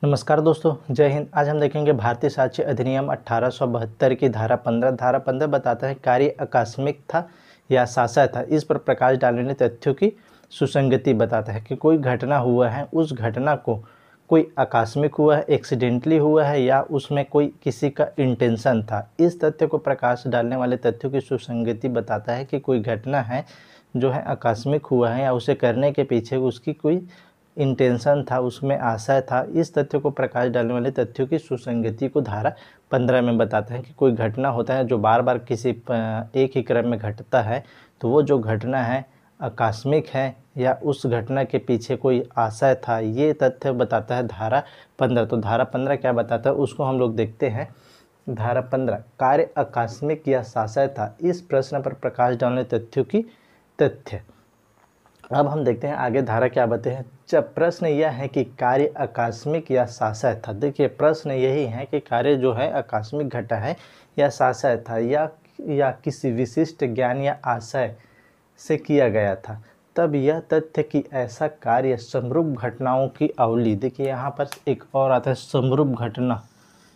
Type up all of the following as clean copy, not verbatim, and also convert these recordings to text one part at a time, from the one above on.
नमस्कार दोस्तों, जय हिंद। आज हम देखेंगे भारतीय साक्ष्य अधिनियम 1872 की धारा 15। धारा 15 बताता है कार्य आकस्मिक था या शासय था। इस पर प्रकाश डालने वाले तथ्यों की सुसंगति बताता है कि कोई घटना हुआ है, उस घटना को कोई आकस्मिक हुआ है, एक्सीडेंटली हुआ है या उसमें कोई किसी का इंटेंशन था। इस तथ्य को प्रकाश डालने वाले तथ्यों की सुसंगति बताता है कि कोई घटना है जो है आकस्मिक हुआ है या उसे करने के पीछे उसकी कोई इंटेंशन था, उसमें आशय था। इस तथ्य को प्रकाश डालने वाले तथ्यों की सुसंगति को धारा 15 में बताते हैं कि कोई घटना होता है जो बार बार किसी एक ही क्रम में घटता है, तो वो जो घटना है आकस्मिक है या उस घटना के पीछे कोई आशय था। ये तथ्य बताता है धारा 15। तो धारा 15 क्या बताता है उसको हम लोग देखते हैं। धारा 15 कार्य आकस्मिक या शासय था। इस प्रश्न पर प्रकाश डालने तथ्यों की तथ्य। अब हम देखते हैं आगे धारा क्या बताते हैं। जब प्रश्न यह है कि कार्य आकस्मिक या शासय था। देखिए प्रश्न यही है कि कार्य जो है आकस्मिक घटा है या शासय था या किसी विशिष्ट ज्ञान या आशय से किया गया था। तब यह तथ्य कि ऐसा कार्य समरूप घटनाओं की अवली। देखिए यहाँ पर एक और आता है समरूप घटना।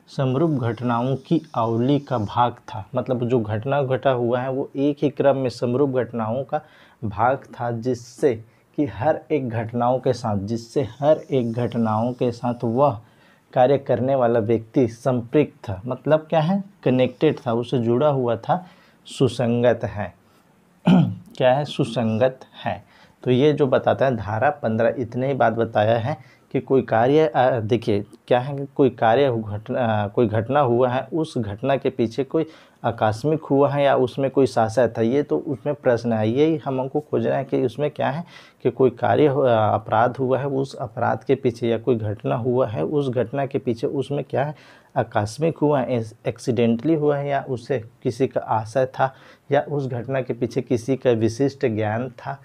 समरूप घटनाओं की अवली का भाग था, मतलब जो घटना घटा हुआ है वो एक ही क्रम में समरूप घटनाओं का भाग था, जिससे हर एक घटनाओं के साथ वह कार्य करने वाला व्यक्ति संपृक्त था। मतलब क्या है, कनेक्टेड था, उससे जुड़ा हुआ था, सुसंगत है। क्या है, सुसंगत है। तो ये जो बताता है धारा 15 इतने ही बात बताया है कि कोई कार्य देखिए क्या है कि कोई घटना हुआ है, उस घटना के पीछे कोई आकस्मिक हुआ है या उसमें कोई शासय था। ये तो उसमें प्रश्न है, यही हमको खोजना है कि उसमें क्या है कि कोई कार्य अपराध हुआ है, उस अपराध के पीछे या कोई घटना हुआ है, उस घटना के पीछे उसमें क्या है, आकस्मिक हुआ है, एक्सीडेंटली हुआ है या उससे किसी का आशय था या उस घटना के पीछे किसी का विशिष्ट ज्ञान था।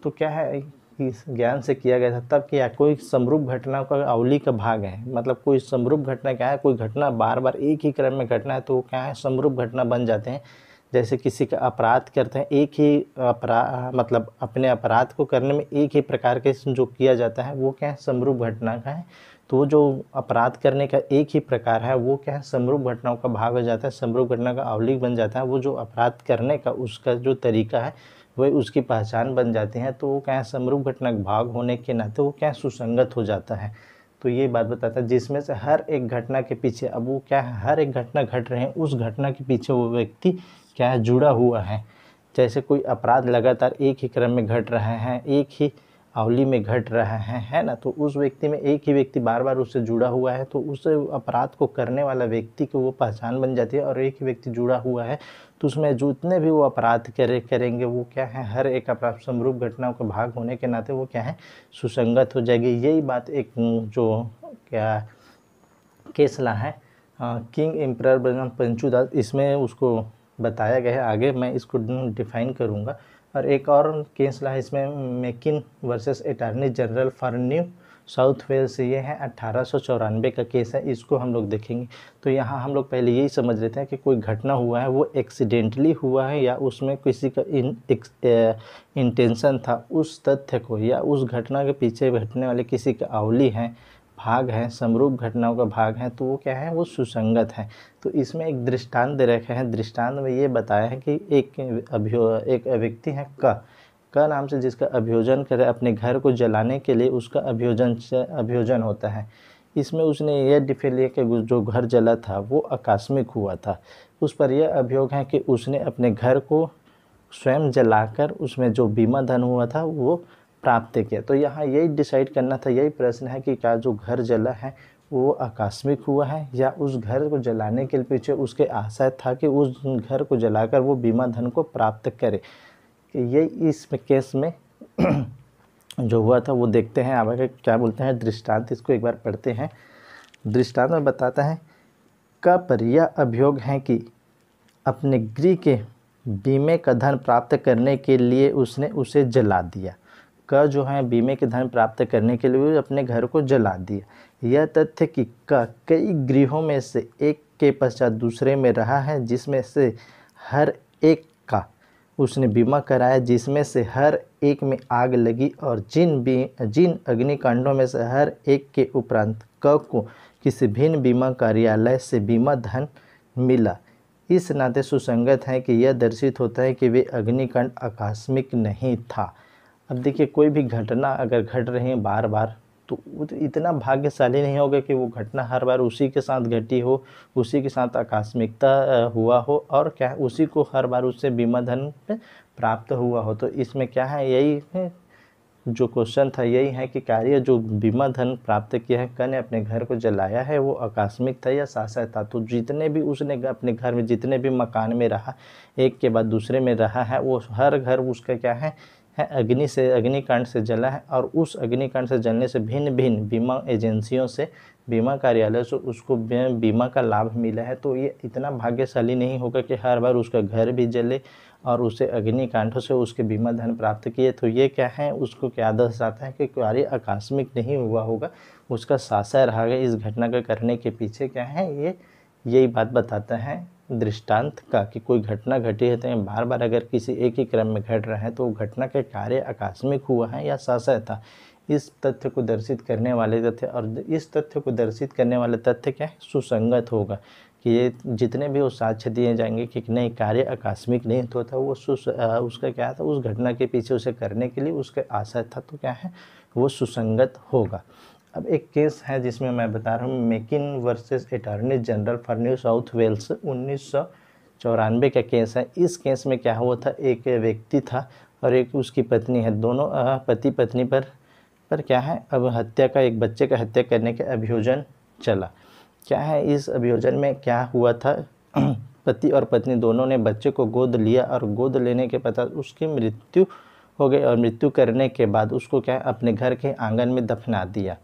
तो क्या है, इस ज्ञान से किया गया था। तब क्या कोई समरूप घटना का अवली का भाग है। मतलब कोई समरूप घटना क्या है, कोई घटना बार बार एक ही क्रम में घटना है तो वो क्या है, समरूप घटना बन जाते हैं। जैसे किसी का अपराध करते हैं, एक ही अपराध, मतलब अपने अपराध को करने में एक ही प्रकार के जो किया जाता है वो क्या है, समरूप घटना का है। तो वो जो अपराध करने का एक ही प्रकार है वो क्या है, समरूप घटनाओं का भाग हो जाता है, समरूप घटना का अवली बन जाता है। वो जो अपराध करने का उसका जो तरीका है वही उसकी पहचान बन जाती है। तो वो क्या है, समरूप घटना का भाग होने के नाते वो क्या है, सुसंगत हो जाता है। तो ये बात बताता है जिसमें से हर एक घटना के पीछे, अब वो क्या है, हर एक घटना घट रहे हैं, उस घटना के पीछे वो व्यक्ति क्या है, जुड़ा हुआ है। जैसे कोई अपराध लगातार एक ही क्रम में घट रहे हैं, एक ही अवली में घट रहा है ना, तो उस व्यक्ति में एक ही व्यक्ति बार बार उससे जुड़ा हुआ है, तो उस अपराध को करने वाला व्यक्ति की वो पहचान बन जाती है। और एक ही व्यक्ति जुड़ा हुआ है तो उसमें जितने भी वो अपराध करेंगे वो क्या है, हर एक अपराध समरूप घटनाओं का भाग होने के नाते वो क्या है, सुसंगत हो जाएगी। यही बात एक जो क्या केस ला है किंग एम्परर बनाम पंचुदास, इसमें उसको बताया गया है। आगे मैं इसको डिफाइन करूँगा। और एक और केस ला है इसमें, Makin versus attorney general for New South Wales. ये है 1894 का केस है, इसको हम लोग देखेंगे। तो यहाँ हम लोग पहले यही समझ लेते हैं कि कोई घटना हुआ है वो एक्सीडेंटली हुआ है या उसमें किसी का इंटेंशन था। उस तथ्य को या उस घटना के पीछे घटने वाले किसी का अवली है, भाग है, समरूप घटनाओं का भाग है, तो वो क्या है, वो सुसंगत है। तो इसमें एक दृष्टांत दे रखे हैं। दृष्टांत में ये बताया है कि एक व्यक्ति है क नाम से, जिसका अभियोजन करे अपने घर को जलाने के लिए उसका अभियोजन होता है। इसमें उसने यह डिफेंड लिया कि जो घर जला था वो आकस्मिक हुआ था। उस पर यह अभियोग है कि उसने अपने घर को स्वयं जलाकर उसमें जो बीमा धन हुआ था वो प्राप्त किया। तो यहाँ यही डिसाइड करना था, यही प्रश्न है कि क्या जो घर जला है वो आकस्मिक हुआ है या उस घर को जलाने के पीछे उसके आशय था कि उस घर को जलाकर वो बीमा धन को प्राप्त करे। ये इस केस में जो हुआ था वो देखते हैं। आगे क्या बोलते हैं दृष्टांत, इसको एक बार पढ़ते हैं। दृष्टांत में बताता है का पर यह अभियोग है कि अपने गृह के बीमे का धन प्राप्त करने के लिए उसने उसे जला दिया। का जो है बीमे के धन प्राप्त करने के लिए अपने घर को जला दिया। यह तथ्य कि का कई गृहों में से एक के पश्चात दूसरे में रहा है, जिसमें से हर एक का उसने बीमा कराया, जिसमें से हर एक में आग लगी और जिन अग्निकांडों में से हर एक के उपरांत क को किसी भिन्न बीमा कार्यालय से बीमा धन मिला। इस नाते सुसंगत है कि यह दर्शित होता है कि वे अग्निकांड आकस्मिक नहीं था। अब देखिए, कोई भी घटना अगर घट रही है बार बार, तो वो तो इतना भाग्यशाली नहीं होगा कि वो घटना हर बार उसी के साथ घटी हो, उसी के साथ आकस्मिकता हुआ हो, और क्या है, उसी को हर बार उससे बीमा धन प्राप्त हुआ हो। तो इसमें क्या है, यही है जो क्वेश्चन था, यही है कि कार्य जो बीमा धन प्राप्त किया है, क ने अपने घर को जलाया है, वो आकस्मिक था या शासक था। तो जितने भी उसने अपने घर में जितने भी मकान में रहा, एक के बाद दूसरे में रहा है, वो हर घर उसका क्या है अग्निकांड से जला है। और उस अग्निकांड से जलने से भिन्न भिन्न बीमा एजेंसियों से, बीमा कार्यालय से उसको बीमा का लाभ मिला है। तो ये इतना भाग्यशाली नहीं होगा कि हर बार उसका घर भी जले और उसे अग्निकांडों से उसके बीमा धन प्राप्त किए। तो ये क्या है, उसको क्या दर्शाता है कि कार्य आकस्मिक नहीं हुआ होगा, उसका सासा रहा है। इस घटना का करने के पीछे क्या है, ये यही बात बताता है दृष्टांत का, कि कोई घटना घटी है तो बार बार अगर किसी एक ही क्रम में घट रहा है तो घटना का कार्य आकस्मिक हुआ है या शासक था। इस तथ्य को दर्शित करने वाले तथ्य, और इस तथ्य को दर्शित करने वाले तथ्य क्या है, सुसंगत होगा। कि ये जितने भी वो साक्ष्य दिए जाएंगे कि नहीं कार्य आकस्मिक नहीं तो था, वो उसका क्या था, उस घटना के पीछे उसे करने के लिए उसका आशय था, तो क्या है वो सुसंगत होगा। अब एक केस है जिसमें मैं बता रहा हूँ, Makin versus attorney general for New South Wales 1994 का केस है। इस केस में क्या हुआ था, एक व्यक्ति था और एक उसकी पत्नी है, दोनों पति पत्नी पर क्या है, अब हत्या का, एक बच्चे का हत्या करने का अभियोजन चला। क्या है, इस अभियोजन में क्या हुआ था, पति और पत्नी दोनों ने बच्चे को गोद लिया और गोद लेने के पश्चात उसकी मृत्यु हो गई, और मृत्यु करने के बाद उसको क्या अपने घर के आंगन में दफना दिया।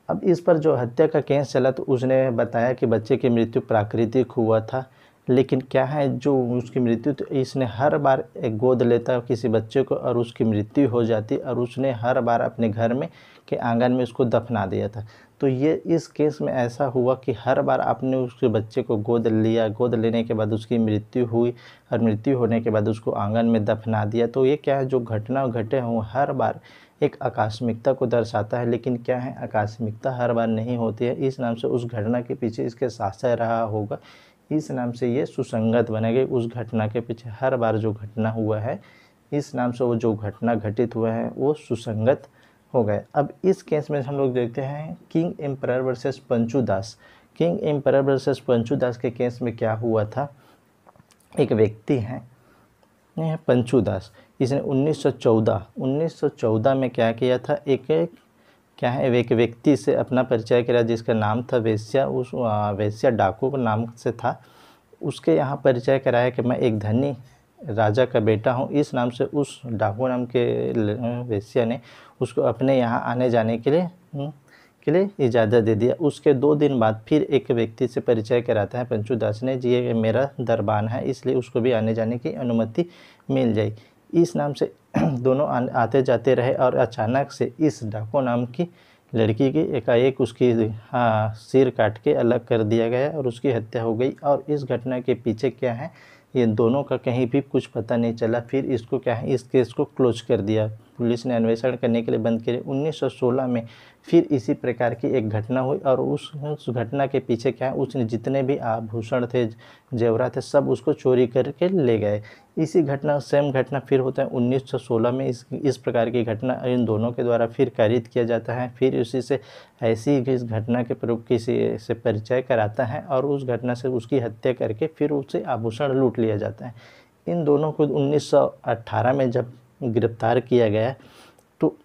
अब इस पर जो हत्या का केस चला तो उसने बताया कि बच्चे की मृत्यु प्राकृतिक हुआ था, लेकिन क्या है जो उसकी मृत्यु, तो इसने हर बार एक गोद लेता किसी बच्चे को और उसकी मृत्यु हो जाती, और उसने हर बार अपने घर में के आंगन में उसको दफना दिया था। तो ये इस केस में ऐसा हुआ कि हर बार आपने उसके बच्चे को गोद लिया, गोद लेने के बाद उसकी मृत्यु हुई और मृत्यु होने के बाद उसको आंगन में दफना दिया। तो ये क्या है, जो घटना घटे हों हर बार एक आकस्मिकता को दर्शाता है, लेकिन क्या है, आकस्मिकता हर बार नहीं होती है। इस नाम से उस घटना के पीछे इसके साक्ष्य रहा होगा, इस नाम से ये सुसंगत बनेगी। उस घटना के पीछे हर बार जो घटना हुआ है, इस नाम से वो जो घटना घटित हुआ है वो सुसंगत हो गए। अब इस केस में हम लोग देखते हैं किंग एम्परर वर्सेस पंचू दास। किंग एम्परर वर्सेस पंचू दास के केस में क्या हुआ था, एक व्यक्ति है पंचू दास, इसने 1914 में क्या किया था, एक व्यक्ति से अपना परिचय किया जिसका नाम था वेश्या। उस वेश्या डाकू के नाम से था, उसके यहाँ परिचय कराया कि मैं एक धनी राजा का बेटा हूँ। इस नाम से उस डाकू नाम के वेश्या ने उसको अपने यहाँ आने जाने के लिए इजाज़त दे दिया। उसके 2 दिन बाद फिर एक व्यक्ति से परिचय कराता है पंचू दास ने, जी ये मेरा दरबान है, इसलिए उसको भी आने जाने की अनुमति मिल जाए। इस नाम से दोनों आते जाते रहे, और अचानक से इस डाकू नाम की लड़की की एकाएक उसकी सिर काट के अलग कर दिया गया और उसकी हत्या हो गई। और इस घटना के पीछे क्या है, ये दोनों का कहीं भी कुछ पता नहीं चला। फिर इसको क्या है, इस केस को क्लोज कर दिया, पुलिस ने अन्वेषण करने के लिए बंद किया। 1916 में फिर इसी प्रकार की एक घटना हुई, और उस घटना के पीछे क्या है, उसने जितने भी आभूषण थे, जेवरात थे, सब उसको चोरी करके ले गए। इसी घटना सेम घटना फिर होता है 1916 में। इस प्रकार की घटना इन दोनों के द्वारा फिर कारित किया जाता है। फिर उसी से ऐसी इस घटना के प्रयोग किसी से परिचय कराता है और उस घटना से उसकी हत्या करके फिर उससे आभूषण लूट लिया जाता है। इन दोनों को 1918 में जब गिरफ्तार किया गया तो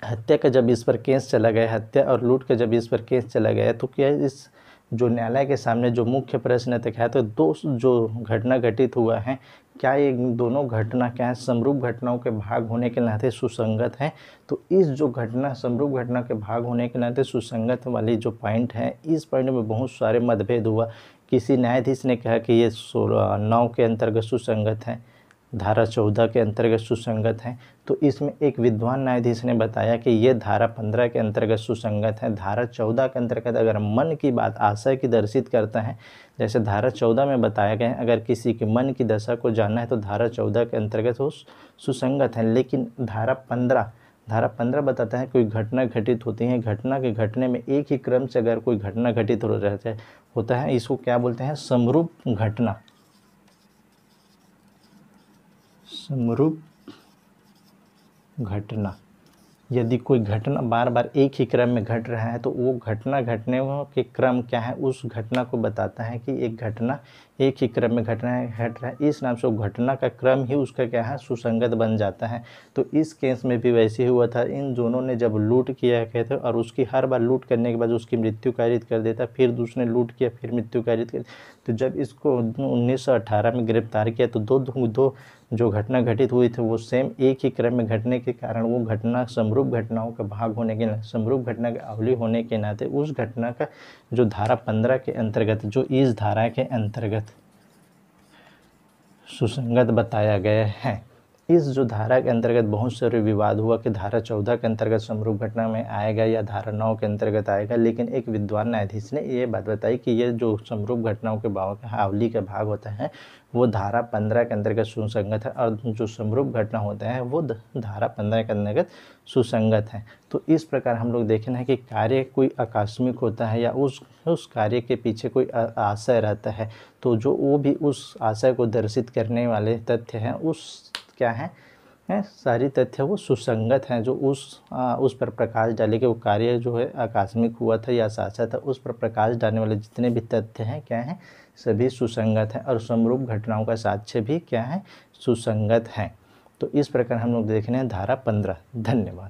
हत्या का जब इस पर केस चला गया, हत्या और लूट का जब इस पर केस चला गया, तो क्या इस जो न्यायालय के सामने जो मुख्य प्रश्न था, तो दो जो घटना घटित हुआ है, क्या ये दोनों घटना क्या है, समरूप घटनाओं के भाग होने के नाते सुसंगत हैं। तो इस जो घटना समरूप घटना के भाग होने के नाते सुसंगत वाली जो पॉइंट है, इस पॉइंट में बहुत सारे मतभेद हुआ। किसी न्यायाधीश ने कहा कि ये 9 के अंतर्गत सुसंगत है, धारा 14 के अंतर्गत सुसंगत है। तो इसमें एक विद्वान न्यायाधीश ने बताया कि ये धारा 15 के अंतर्गत सुसंगत है। धारा 14 के अंतर्गत अगर मन की बात आशय की दर्शित करता है, जैसे धारा 14 में बताया गया है, अगर किसी के मन की दशा को जानना है तो धारा 14 के अंतर्गत वो सुसंगत है। लेकिन धारा धारा 15 बताता है कोई घटना घटित होती है, घटना के घटने में एक ही क्रम से अगर कोई घटना घटित होता है, इसको क्या बोलते हैं? समरूप घटना। समरूप घटना। यदि कोई घटना बार बार एक ही क्रम में घट रहा है तो वो घटना घटने के क्रम क्या है, उस घटना को बताता है कि एक घटना एक ही क्रम में घट रहा है, इस नाम से वो घटना का क्रम ही उसका क्या है, सुसंगत बन जाता है। तो इस केस में भी वैसे ही हुआ था। इन दोनों ने जब लूट किया कहते और उसकी हर बार लूट करने के बाद उसकी मृत्यु कारित कर देता, फिर दूसरे लूट किया फिर मृत्यु कारित कर। तो जब इसको 1918 में गिरफ्तार किया तो दो जो घटना घटित हुई थी वो सेम एक ही क्रम में घटने के कारण वो घटना समरूप घटनाओं का भाग होने के नाते, समरूप घटना का अवली होने के नाते उस घटना का जो धारा 15 के अंतर्गत, जो इस धारा के अंतर्गत सुसंगत बताया गया है। इस जो धारा के अंतर्गत बहुत सारे विवाद हुआ कि धारा 14 के अंतर्गत समरूप घटना में आएगा या धारा 9 के अंतर्गत आएगा, लेकिन एक विद्वान न्यायाधीश ने ये बात बताई कि ये जो समरूप घटनाओं के आवली का भाग होता है वो धारा 15 के अंतर्गत सुसंगत है, और जो समरूप घटना होते हैं वो धारा 15 के अंतर्गत सुसंगत है। तो इस प्रकार हम लोग देखें है कि कार्य कोई आकस्मिक होता है या उस कार्य के पीछे कोई आशय रहता है, तो जो वो भी उस आशय को दर्शित करने वाले तथ्य हैं उस क्या है सारी तथ्य वो सुसंगत हैं, जो उस पर प्रकाश डाले कि वो कार्य जो है आकस्मिक हुआ था या साचा था, उस पर प्रकाश डालने वाले जितने भी तथ्य हैं क्या हैं, सभी सुसंगत हैं, और समरूप घटनाओं का साक्ष्य भी क्या है, सुसंगत हैं। तो इस प्रकार हम लोग देख रहे हैं धारा 15। धन्यवाद।